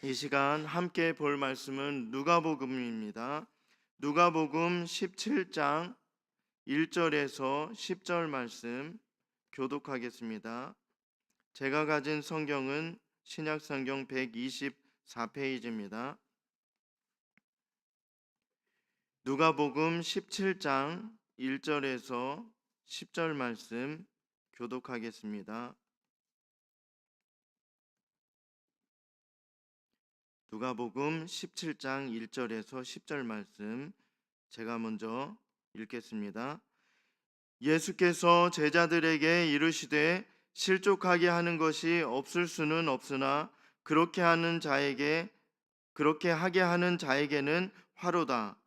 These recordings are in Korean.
이 시간 함께 볼 말씀은 누가복음입니다. 누가복음 17장 1절에서 10절 말씀 교독하겠습니다. 제가 가진 성경은 신약성경 124페이지입니다. 누가복음 17장 1절에서 10절 말씀 교독하겠습니다. 누가복음 17장 1절에서 10절 말씀 제가 먼저 읽겠습니다. 예수께서 제자들에게 이르시되 실족하게 하는 것이 없을 수는 없으나 그렇게 하게 하는 자에게는 화로다.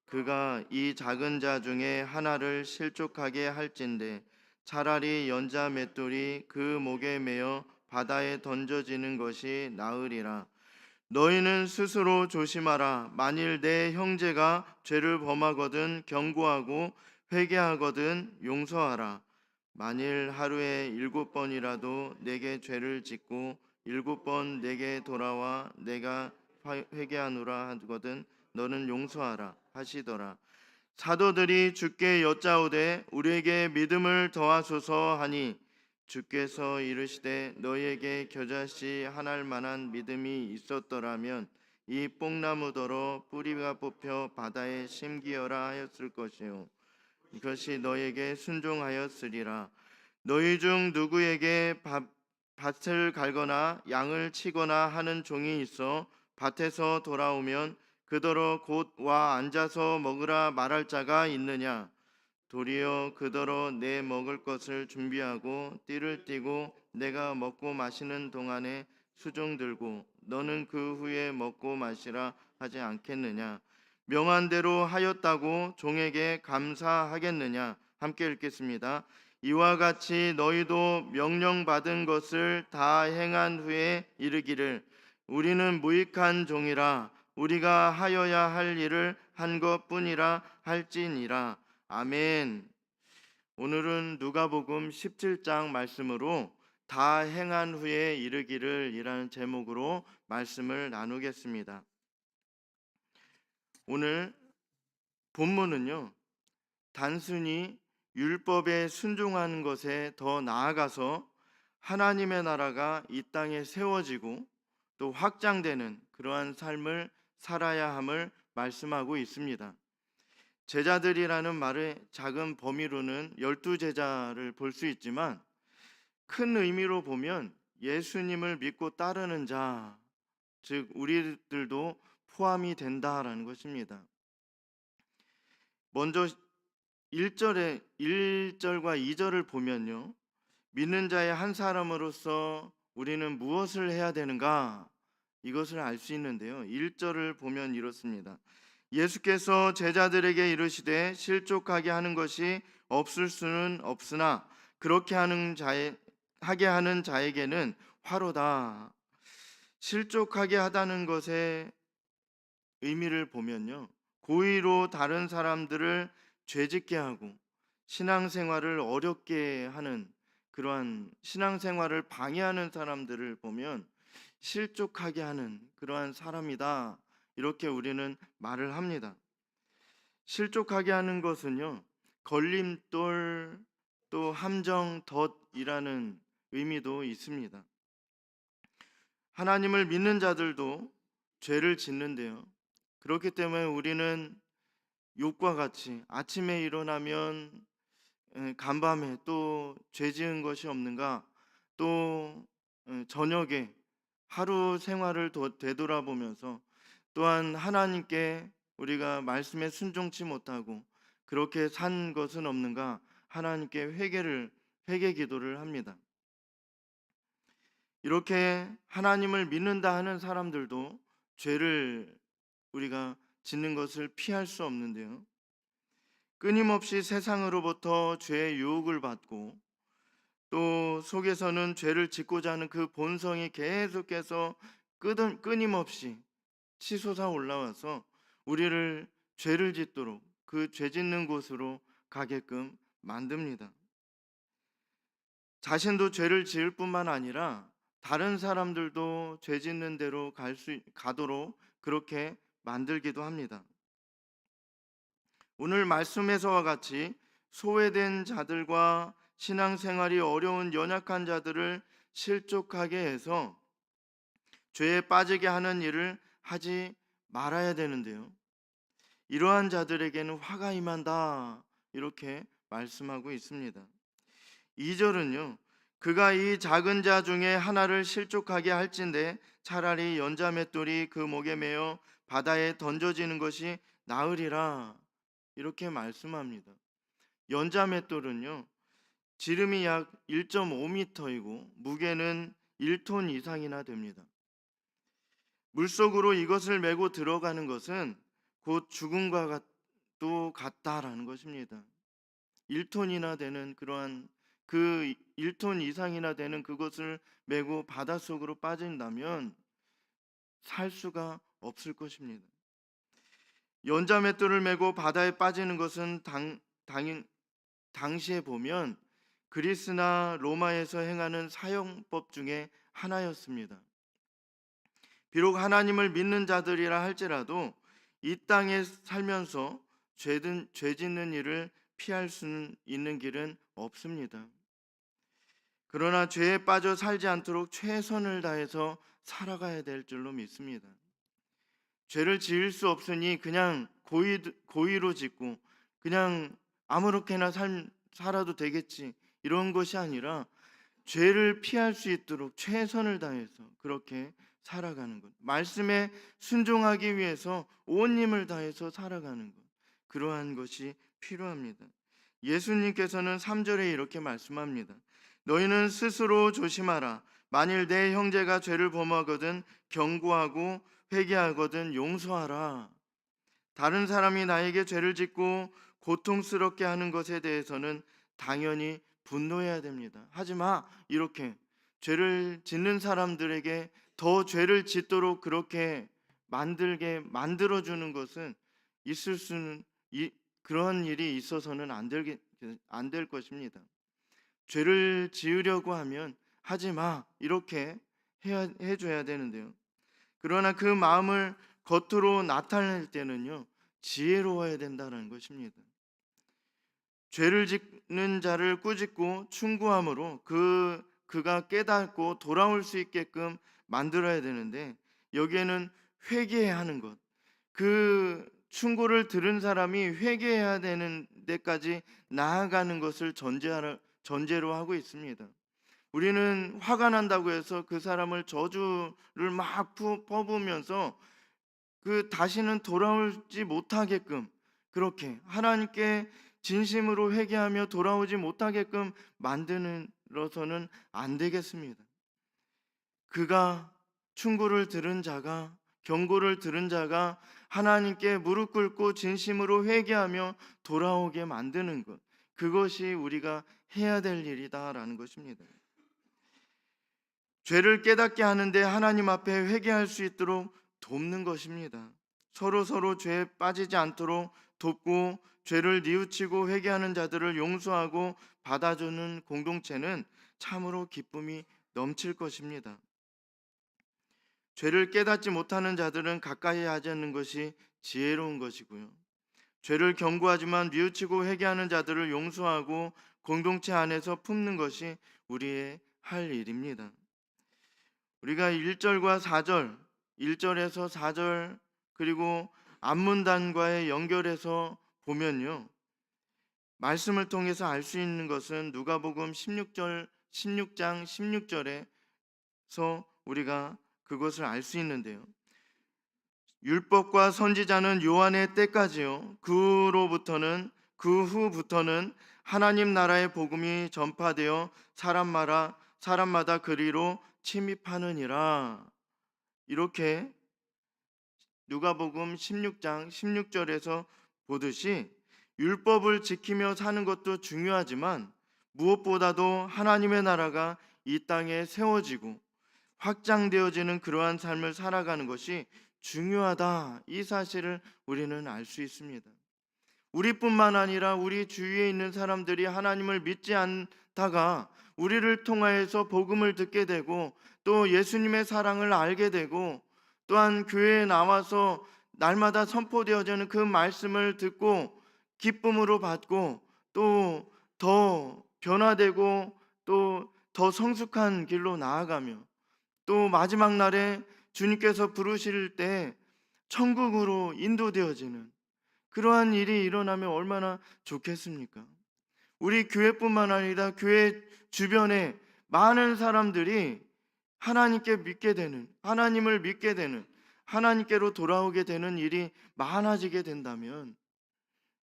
그가 이 작은 자 중에 하나를 실족하게 할진대 차라리 연자 맷돌이 그 목에 매어 바다에 던져지는 것이 나으리라. 너희는 스스로 조심하라. 만일 내 형제가 죄를 범하거든 경고하고 회개하거든 용서하라. 만일 하루에 7번이라도 내게 죄를 짓고 7번 내게 돌아와 내가 회개하노라 하거든 너는 용서하라 하시더라. 사도들이 주께 여짜오되 우리에게 믿음을 더하소서 하니 주께서 이르시되 너희에게 겨자씨 하나일 만한 믿음이 있었더라면 이 뽕나무더러 뿌리가 뽑혀 바다에 심기어라 하였을 것이요 이것이 너희에게 순종하였으리라. 너희 중 누구에게 밭을 갈거나 양을 치거나 하는 종이 있어 밭에서 돌아오면 그더러 곧 와 앉아서 먹으라 말할 자가 있느냐? 도리어 그더러 내 먹을 것을 준비하고 띠를 띠고 내가 먹고 마시는 동안에 수종 들고 너는 그 후에 먹고 마시라 하지 않겠느냐? 명한 대로 하였다고 종에게 감사하겠느냐? 함께 읽겠습니다. 이와 같이 너희도 명령받은 것을 다 행한 후에 이르기를 우리는 무익한 종이라 우리가 하여야 할 일을 한 것뿐이라 할지니라. 아멘. 오늘은 누가복음 17장 말씀으로 다 행한 후에 이르기를 이라는 제목으로 말씀을 나누겠습니다. 오늘 본문은요, 단순히 율법에 순종하는 것에 더 나아가서 하나님의 나라가 이 땅에 세워지고 또 확장되는 그러한 삶을 살아야 함을 말씀하고 있습니다. 제자들이라는 말의 작은 범위로는 12제자를 볼 수 있지만 큰 의미로 보면 예수님을 믿고 따르는 자, 즉 우리들도 포함이 된다라는 것입니다. 먼저 1절과 2절을 보면요, 믿는 자의 한 사람으로서 우리는 무엇을 해야 되는가 이것을 알 수 있는데요. 1절을 보면 이렇습니다. 예수께서 제자들에게 이르시되 실족하게 하는 것이 없을 수는 없으나 그렇게 하게 하는 자에게는 화로다. 실족하게 하다는 것의 의미를 보면요, 고의로 다른 사람들을 죄짓게 하고 신앙생활을 어렵게 하는 그러한 신앙생활을 방해하는 사람들을 보면 실족하게 하는 그러한 사람이다, 이렇게 우리는 말을 합니다. 실족하게 하는 것은요, 걸림돌 또 함정 덫이라는 의미도 있습니다. 하나님을 믿는 자들도 죄를 짓는데요, 그렇기 때문에 우리는 욕과 같이 아침에 일어나면 간밤에 또 죄 지은 것이 없는가, 또 저녁에 하루 생활을 되돌아보면서 또한 하나님께 우리가 말씀에 순종치 못하고 그렇게 산 것은 없는가 하나님께 회개 기도를 합니다. 이렇게 하나님을 믿는다 하는 사람들도 죄를 우리가 짓는 것을 피할 수 없는데요, 끊임없이 세상으로부터 죄의 유혹을 받고 또 속에서는 죄를 짓고자 하는 그 본성이 계속해서 끊임없이 치솟아 올라와서 우리를 죄를 짓도록 그 죄 짓는 곳으로 가게끔 만듭니다. 자신도 죄를 지을 뿐만 아니라 다른 사람들도 죄 짓는 대로 가도록 그렇게 만들기도 합니다. 오늘 말씀에서와 같이 소외된 자들과 신앙생활이 어려운 연약한 자들을 실족하게 해서 죄에 빠지게 하는 일을 하지 말아야 되는데요. 이러한 자들에게는 화가 임한다, 이렇게 말씀하고 있습니다. 2절은요. 그가 이 작은 자 중에 하나를 실족하게 할진대 차라리 연자맷돌이 그 목에 매어 바다에 던져지는 것이 나으리라, 이렇게 말씀합니다. 연자맷돌은요, 지름이 약 1.5m이고 무게는 1톤 이상이나 됩니다. 물속으로 이것을 메고 들어가는 것은 곧 죽음과 또 같다라는 것입니다. 1톤이나 되는 그러한 그 1톤 이상이나 되는 그것을 메고 바닷속으로 빠진다면 살 수가 없을 것입니다. 연자맷돌을 메고 바다에 빠지는 것은 당시에 보면 그리스나 로마에서 행하는 사형법 중에 하나였습니다. 비록 하나님을 믿는 자들이라 할지라도 이 땅에 살면서 죄 짓는 일을 피할 수 있는 길은 없습니다. 그러나 죄에 빠져 살지 않도록 최선을 다해서 살아가야 될 줄로 믿습니다. 죄를 지을 수 없으니 그냥 고의로 짓고 그냥 아무렇게나 살아도 되겠지, 이런 것이 아니라 죄를 피할 수 있도록 최선을 다해서 그렇게 살아가는 것, 말씀에 순종하기 위해서 온 힘을 다해서 살아가는 것, 그러한 것이 필요합니다. 예수님께서는 3절에 이렇게 말씀합니다. 너희는 스스로 조심하라. 만일 내 형제가 죄를 범하거든 경고하고 회개하거든 용서하라. 다른 사람이 나에게 죄를 짓고 고통스럽게 하는 것에 대해서는 당연히 분노해야 됩니다. 하지마, 이렇게 죄를 짓는 사람들에게 더 죄를 짓도록 그렇게 만들어주는 것은 그런 일이 있어서는 안 될 것입니다. 죄를 지으려고 하면 하지마, 이렇게 해줘야 되는데요. 그러나 그 마음을 겉으로 나타낼 때는요, 지혜로워야 된다는 것입니다. 죄를 짓는 자를 꾸짖고 충고함으로 그가 깨닫고 돌아올 수 있게끔 만들어야 되는데, 여기에는 회개해야 하는 것, 그 충고를 들은 사람이 회개해야 되는 데까지 나아가는 것을 전제로 하고 있습니다. 우리는 화가 난다고 해서 그 사람을 저주를 막 퍼부으면서 그 다시는 돌아오지 못하게끔, 그렇게 하나님께 진심으로 회개하며 돌아오지 못하게끔 만드는로서는 안 되겠습니다. 그가 충고를 들은 자가, 경고를 들은 자가 하나님께 무릎 꿇고 진심으로 회개하며 돌아오게 만드는 것, 그것이 우리가 해야 될 일이다라는 것입니다. 죄를 깨닫게 하는데 하나님 앞에 회개할 수 있도록 돕는 것입니다. 서로 죄에 빠지지 않도록 돕고 죄를 뉘우치고 회개하는 자들을 용서하고 받아주는 공동체는 참으로 기쁨이 넘칠 것입니다. 죄를 깨닫지 못하는 자들은 가까이 하지 않는 것이 지혜로운 것이고요. 죄를 경고하지만 뉘우치고 회개하는 자들을 용서하고 공동체 안에서 품는 것이 우리의 할 일입니다. 우리가 1절과 4절, 1절에서 4절 그리고 앞문단과의 연결해서 보면요, 말씀을 통해서 알 수 있는 것은 누가복음 16장 16절에서 우리가 그것을 알 수 있는데요, 율법과 선지자는 요한의 때까지요, 그 후부터는 하나님 나라의 복음이 전파되어 사람마다 그리로 침입하느니라. 이렇게 누가복음 16장 16절에서 보듯이 율법을 지키며 사는 것도 중요하지만 무엇보다도 하나님의 나라가 이 땅에 세워지고 확장되어지는 그러한 삶을 살아가는 것이 중요하다, 이 사실을 우리는 알 수 있습니다. 우리뿐만 아니라 우리 주위에 있는 사람들이 하나님을 믿지 않다가 우리를 통하여서 복음을 듣게 되고 또 예수님의 사랑을 알게 되고 또한 교회에 나와서 날마다 선포되어지는 그 말씀을 듣고 기쁨으로 받고 또 더 변화되고 또 더 성숙한 길로 나아가며 또 마지막 날에 주님께서 부르실 때 천국으로 인도되어지는 그러한 일이 일어나면 얼마나 좋겠습니까? 우리 교회뿐만 아니라 교회 주변에 많은 사람들이 하나님께 믿게 되는, 하나님을 믿게 되는, 하나님께로 돌아오게 되는 일이 많아지게 된다면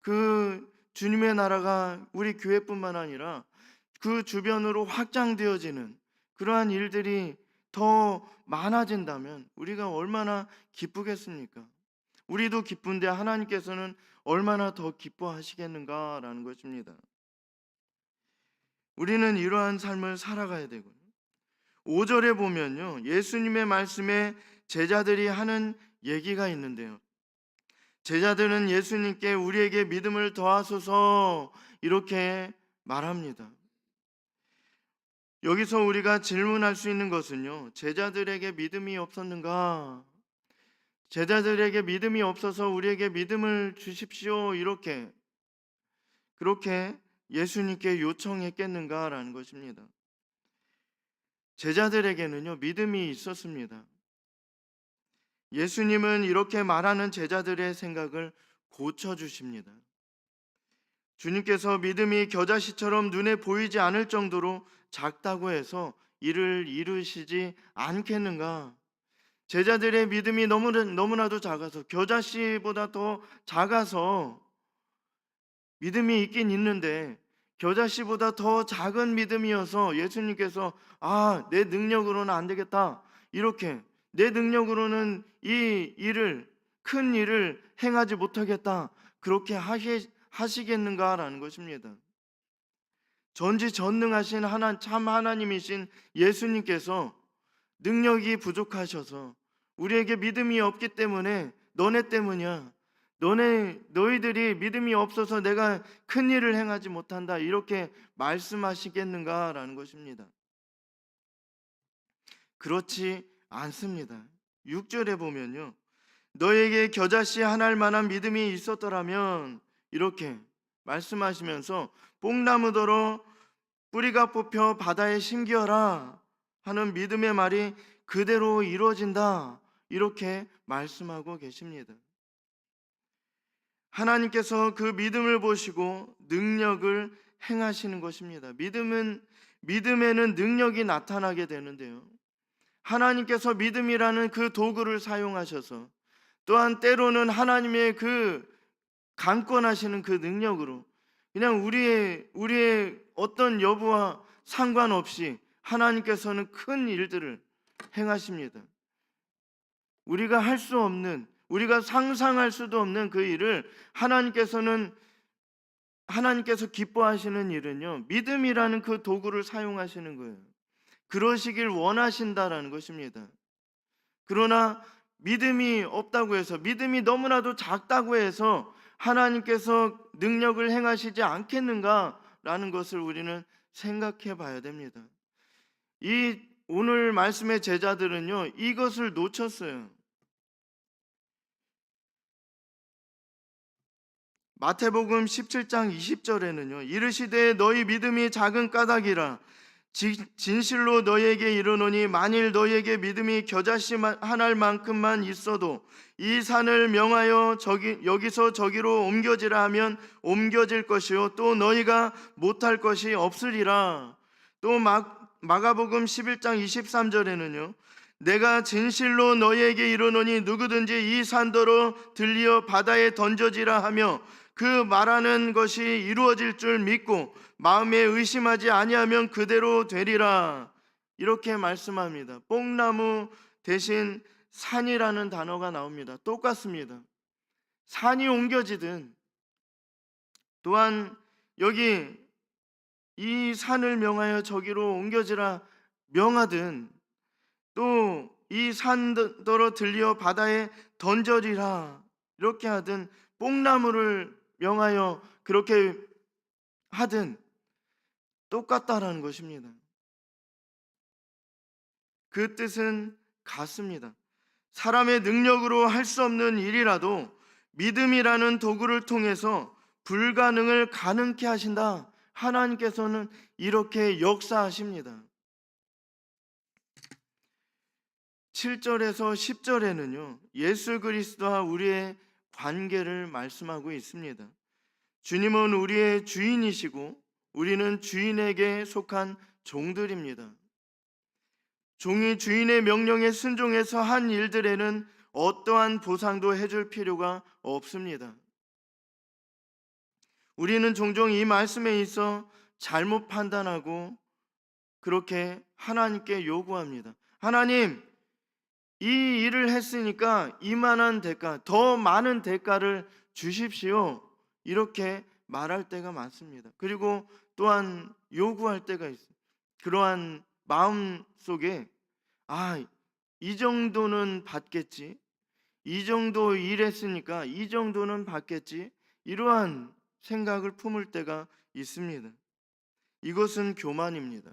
그 주님의 나라가 우리 교회뿐만 아니라 그 주변으로 확장되어지는 그러한 일들이 더 많아진다면 우리가 얼마나 기쁘겠습니까? 우리도 기쁜데 하나님께서는 얼마나 더 기뻐하시겠는가라는 것입니다. 우리는 이러한 삶을 살아가야 되고요. 5절에 보면요, 예수님의 말씀에 제자들이 하는 얘기가 있는데요, 제자들은 예수님께 우리에게 믿음을 더하소서 이렇게 말합니다. 여기서 우리가 질문할 수 있는 것은요, 제자들에게 믿음이 없었는가? 제자들에게 믿음이 없어서 우리에게 믿음을 주십시오 그렇게 예수님께 요청했겠는가라는 것입니다. 제자들에게는요, 믿음이 있었습니다. 예수님은 이렇게 말하는 제자들의 생각을 고쳐주십니다. 주님께서 믿음이 겨자씨처럼 눈에 보이지 않을 정도로 작다고 해서 이를 이루시지 않겠는가? 제자들의 믿음이 너무나도 작아서 겨자씨보다 더 작아서 믿음이 있긴 있는데 겨자씨보다 더 작은 믿음이어서 예수님께서 내 능력으로는 안 되겠다 이렇게 내 능력으로는 큰 일을 행하지 못하겠다 그렇게 하시겠는가라는 것입니다. 전지전능하신 참 하나님이신 예수님께서 능력이 부족하셔서 우리에게 믿음이 없기 때문에 너네 때문이야. 너희들이 믿음이 없어서 내가 큰 일을 행하지 못한다. 이렇게 말씀하시겠는가라는 것입니다. 그렇지 않습니다. 6절에 보면요, 너에게 겨자씨 하나일 만한 믿음이 있었더라면 이렇게 말씀하시면서 뽕나무더러 뿌리가 뽑혀 바다에 심기어라 하는 믿음의 말이 그대로 이루어진다 이렇게 말씀하고 계십니다. 하나님께서 그 믿음을 보시고 능력을 행하시는 것입니다. 믿음에는 능력이 나타나게 되는데요, 하나님께서 믿음이라는 그 도구를 사용하셔서 또한 때로는 하나님의 그 강권하시는 그 능력으로 그냥 우리의 어떤 여부와 상관없이 하나님께서는 큰 일들을 행하십니다. 우리가 할 수 없는, 우리가 상상할 수도 없는 그 일을 하나님께서 기뻐하시는 일은요, 믿음이라는 그 도구를 사용하시는 거예요. 그러시길 원하신다라는 것입니다. 그러나 믿음이 없다고 해서, 믿음이 너무나도 작다고 해서 하나님께서 능력을 행하시지 않겠는가라는 것을 우리는 생각해 봐야 됩니다. 이 오늘 말씀의 제자들은요, 이것을 놓쳤어요. 마태복음 17장 20절에는요, 이르시되 너희 믿음이 작은 까닭이라 진실로 너희에게 이르노니 만일 너희에게 믿음이 겨자씨 하나일 만큼만 있어도 이 산을 명하여 여기서 저기로 옮겨지라 하면 옮겨질 것이요 또 너희가 못할 것이 없으리라. 또 마가복음 11장 23절에는요, 내가 진실로 너희에게 이르노니 누구든지 이 산더러 들리어 바다에 던져지라 하며 그 말하는 것이 이루어질 줄 믿고 마음에 의심하지 아니하면 그대로 되리라. 이렇게 말씀합니다. 뽕나무 대신 산이라는 단어가 나옵니다. 똑같습니다. 산이 옮겨지든 또한 여기 이 산을 명하여 저기로 옮겨지라 명하든 또 이 산더러 들리어 바다에 던져리라 이렇게 하든 뽕나무를 명하여 그렇게 하든 똑같다라는 것입니다. 그 뜻은 같습니다. 사람의 능력으로 할 수 없는 일이라도 믿음이라는 도구를 통해서 불가능을 가능케 하신다. 하나님께서는 이렇게 역사하십니다. 7절에서 10절에는요, 예수 그리스도와 우리의 관계를 말씀하고 있습니다. 주님은 우리의 주인이시고 우리는 주인에게 속한 종들입니다. 종이 주인의 명령에 순종해서 한 일들에는 어떠한 보상도 해줄 필요가 없습니다. 우리는 종종 이 말씀에 있어 잘못 판단하고 그렇게 하나님께 요구합니다. 하나님, 이 일을 했으니까 이만한 대가, 더 많은 대가를 주십시오. 이렇게 말할 때가 많습니다. 그리고 또한 요구할 때가 있어요. 그러한 마음 속에 이 정도는 받겠지, 이 정도 일했으니까 이 정도는 받겠지, 이러한 생각을 품을 때가 있습니다. 이것은 교만입니다.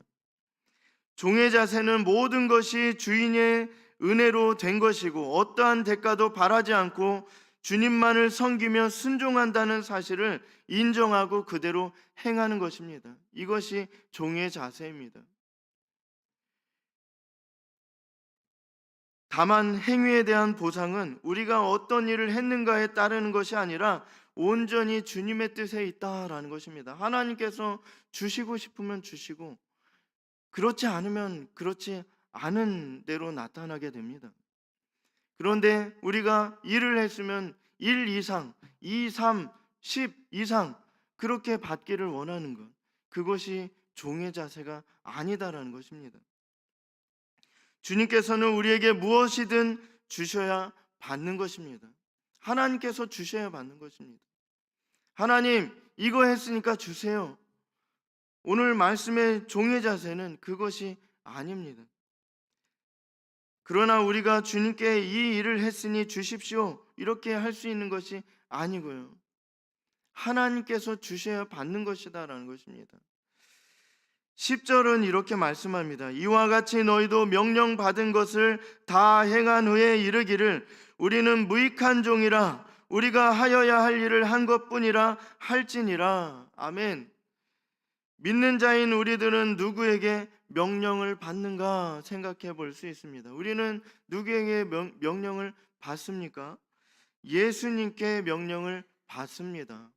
종의 자세는 모든 것이 주인의 은혜로 된 것이고 어떠한 대가도 바라지 않고 주님만을 섬기며 순종한다는 사실을 인정하고 그대로 행하는 것입니다. 이것이 종의 자세입니다. 다만 행위에 대한 보상은 우리가 어떤 일을 했는가에 따르는 것이 아니라 온전히 주님의 뜻에 있다라는 것입니다. 하나님께서 주시고 싶으면 주시고 그렇지 않으면 그렇지 않은 대로 나타나게 됩니다. 그런데 우리가 일을 했으면 1 이상, 2, 3, 10 이상 그렇게 받기를 원하는 것, 그것이 종의 자세가 아니다라는 것입니다. 주님께서는 우리에게 무엇이든 주셔야 받는 것입니다. 하나님께서 주셔야 받는 것입니다. 하나님, 이거 했으니까 주세요. 오늘 말씀의 종의 자세는 그것이 아닙니다. 그러나 우리가 주님께 이 일을 했으니 주십시오, 이렇게 할 수 있는 것이 아니고요, 하나님께서 주셔야 받는 것이다라는 것입니다. 10절은 이렇게 말씀합니다. 이와 같이 너희도 명령받은 것을 다 행한 후에 이르기를 우리는 무익한 종이라 우리가 하여야 할 일을 한 것뿐이라 할지니라. 아멘. 믿는 자인 우리들은 누구에게 명령을 받는가 생각해 볼 수 있습니다. 우리는 누구에게 명령을 받습니까? 예수님께 명령을 받습니다.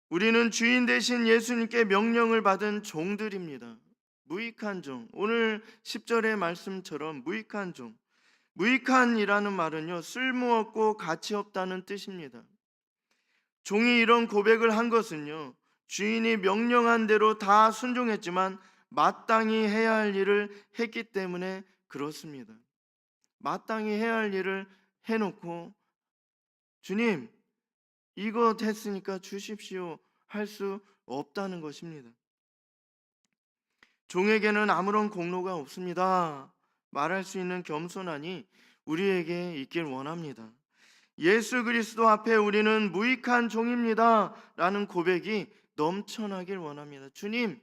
우리는 주인 대신 예수님께 명령을 받은 종들입니다. 무익한 종. 오늘 10절의 말씀처럼 무익한 종. 무익한이라는 말은요, 쓸모없고 가치 없다는 뜻입니다. 종이 이런 고백을 한 것은요, 주인이 명령한 대로 다 순종했지만 마땅히 해야 할 일을 했기 때문에 그렇습니다. 마땅히 해야 할 일을 해놓고 주님, 이거 했으니까 주십시오 할 수 없다는 것입니다. 종에게는 아무런 공로가 없습니다 말할 수 있는 겸손함이 우리에게 있길 원합니다. 예수 그리스도 앞에 우리는 무익한 종입니다 라는 고백이 넘쳐나길 원합니다. 주님,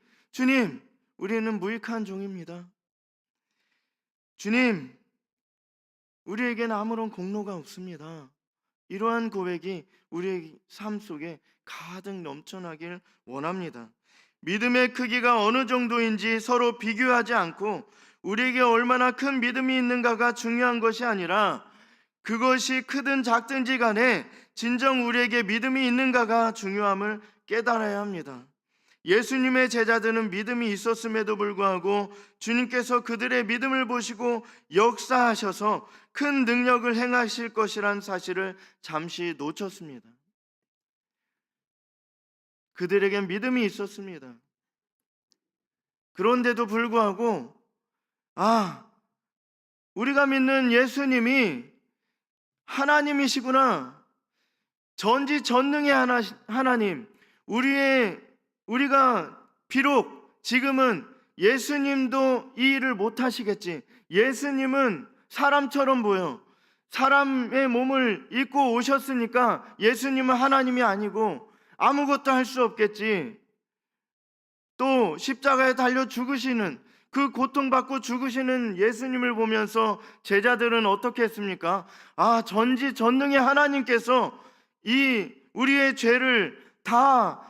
우리는 무익한 종입니다. 주님, 우리에게는 아무런 공로가 없습니다. 이러한 고백이 우리의 삶 속에 가득 넘쳐나길 원합니다. 믿음의 크기가 어느 정도인지 서로 비교하지 않고 우리에게 얼마나 큰 믿음이 있는가가 중요한 것이 아니라 그것이 크든 작든지 간에 진정 우리에게 믿음이 있는가가 중요함을 깨달아야 합니다. 예수님의 제자들은 믿음이 있었음에도 불구하고 주님께서 그들의 믿음을 보시고 역사하셔서 큰 능력을 행하실 것이란 사실을 잠시 놓쳤습니다. 그들에겐 믿음이 있었습니다. 그런데도 불구하고 우리가 믿는 예수님이 하나님이시구나, 전지전능의 하나님, 우리가 비록 지금은 예수님도 이 일을 못하시겠지, 예수님은 사람처럼 보여, 사람의 몸을 입고 오셨으니까 예수님은 하나님이 아니고 아무것도 할 수 없겠지, 또 십자가에 달려 죽으시는, 그 고통받고 죽으시는 예수님을 보면서 제자들은 어떻게 했습니까? 아, 전지전능의 하나님께서 이 우리의 죄를 다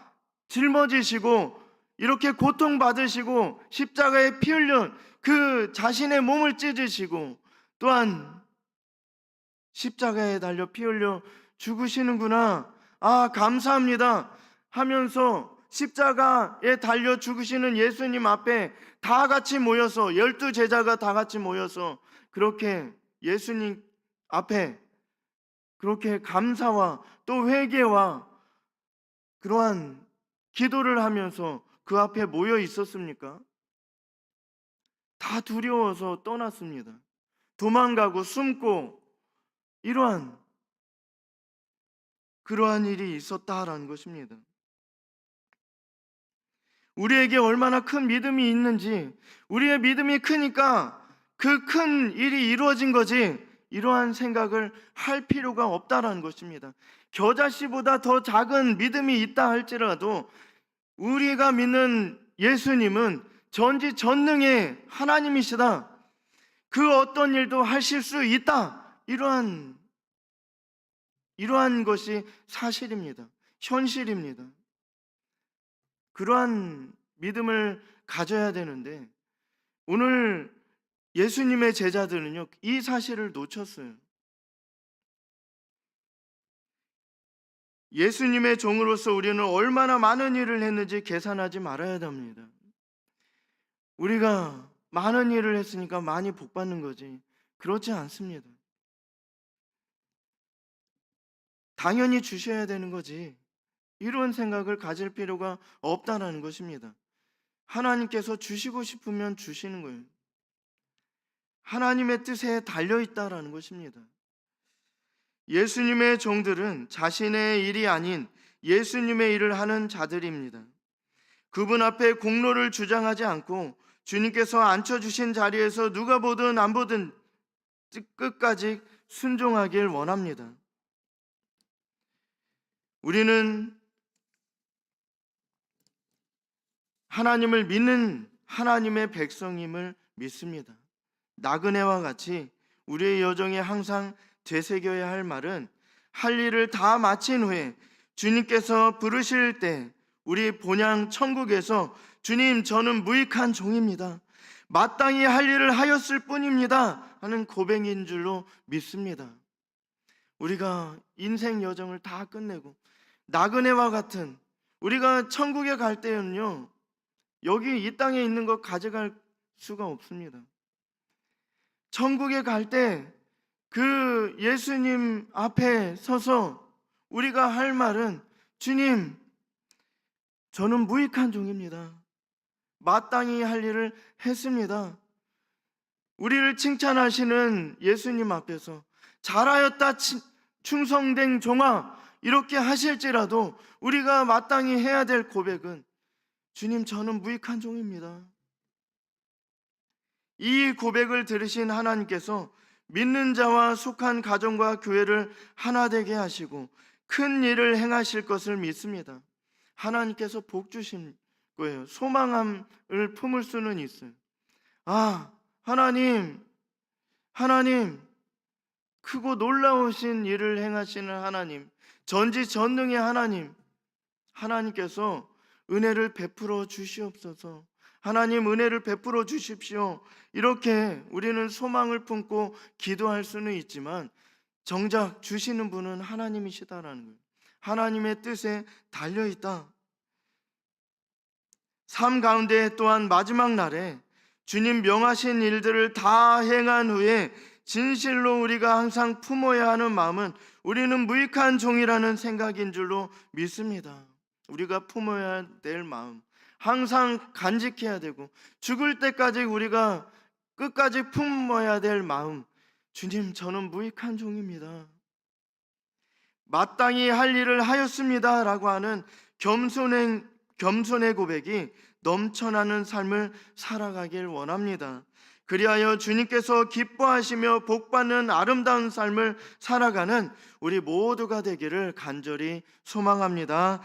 짊어지시고 이렇게 고통받으시고 십자가에 피 흘려 그 자신의 몸을 찢으시고 또한 십자가에 달려 피 흘려 죽으시는구나, 아 감사합니다 하면서 십자가에 달려 죽으시는 예수님 앞에 다 같이 모여서 12제자가 다 같이 모여서 그렇게 예수님 앞에 그렇게 감사와 또 회개와 그러한 기도를 하면서 그 앞에 모여 있었습니까? 다 두려워서 떠났습니다. 도망가고 숨고 그러한 일이 있었다라는 것입니다. 우리에게 얼마나 큰 믿음이 있는지, 우리의 믿음이 크니까 그 큰 일이 이루어진 거지 이러한 생각을 할 필요가 없다라는 것입니다. 겨자씨보다 더 작은 믿음이 있다 할지라도 우리가 믿는 예수님은 전지전능의 하나님이시다, 그 어떤 일도 하실 수 있다, 이러한 것이 사실입니다. 현실입니다. 그러한 믿음을 가져야 되는데 오늘 예수님의 제자들은요, 이 사실을 놓쳤어요. 예수님의 종으로서 우리는 얼마나 많은 일을 했는지 계산하지 말아야 합니다. 우리가 많은 일을 했으니까 많이 복 받는 거지 그렇지 않습니다. 당연히 주셔야 되는 거지 이런 생각을 가질 필요가 없다는 것입니다. 하나님께서 주시고 싶으면 주시는 거예요. 하나님의 뜻에 달려있다라는 것입니다. 예수님의 종들은 자신의 일이 아닌 예수님의 일을 하는 자들입니다. 그분 앞에 공로를 주장하지 않고 주님께서 앉혀주신 자리에서 누가 보든 안 보든 끝까지 순종하길 원합니다. 우리는 하나님을 믿는 하나님의 백성임을 믿습니다. 나그네와 같이 우리의 여정에 항상 되새겨야 할 말은 할 일을 다 마친 후에 주님께서 부르실 때 우리 본향 천국에서 주님 저는 무익한 종입니다, 마땅히 할 일을 하였을 뿐입니다 하는 고백인 줄로 믿습니다. 우리가 인생 여정을 다 끝내고 나그네와 같은 우리가 천국에 갈 때는요, 여기 이 땅에 있는 것 가져갈 수가 없습니다. 천국에 갈 때 그 예수님 앞에 서서 우리가 할 말은 주님 저는 무익한 종입니다, 마땅히 할 일을 했습니다. 우리를 칭찬하시는 예수님 앞에서 잘하였다 충성된 종아 이렇게 하실지라도 우리가 마땅히 해야 될 고백은 주님 저는 무익한 종입니다. 이 고백을 들으신 하나님께서 믿는 자와 속한 가정과 교회를 하나 되게 하시고 큰 일을 행하실 것을 믿습니다. 하나님께서 복 주실 거예요. 소망함을 품을 수는 있어요. 아, 하나님 크고 놀라우신 일을 행하시는 하나님, 전지전능의 하나님께서 은혜를 베풀어 주시옵소서. 하나님 은혜를 베풀어 주십시오. 이렇게 우리는 소망을 품고 기도할 수는 있지만 정작 주시는 분은 하나님이시다라는 거예요. 하나님의 뜻에 달려있다. 삶 가운데 또한 마지막 날에 주님 명하신 일들을 다 행한 후에 진실로 우리가 항상 품어야 하는 마음은 우리는 무익한 종이라는 생각인 줄로 믿습니다. 우리가 품어야 될 마음, 항상 간직해야 되고 죽을 때까지 우리가 끝까지 품어야 될 마음, 주님 저는 무익한 종입니다, 마땅히 할 일을 하였습니다 라고 하는 겸손의 고백이 넘쳐나는 삶을 살아가길 원합니다. 그리하여 주님께서 기뻐하시며 복받는 아름다운 삶을 살아가는 우리 모두가 되기를 간절히 소망합니다.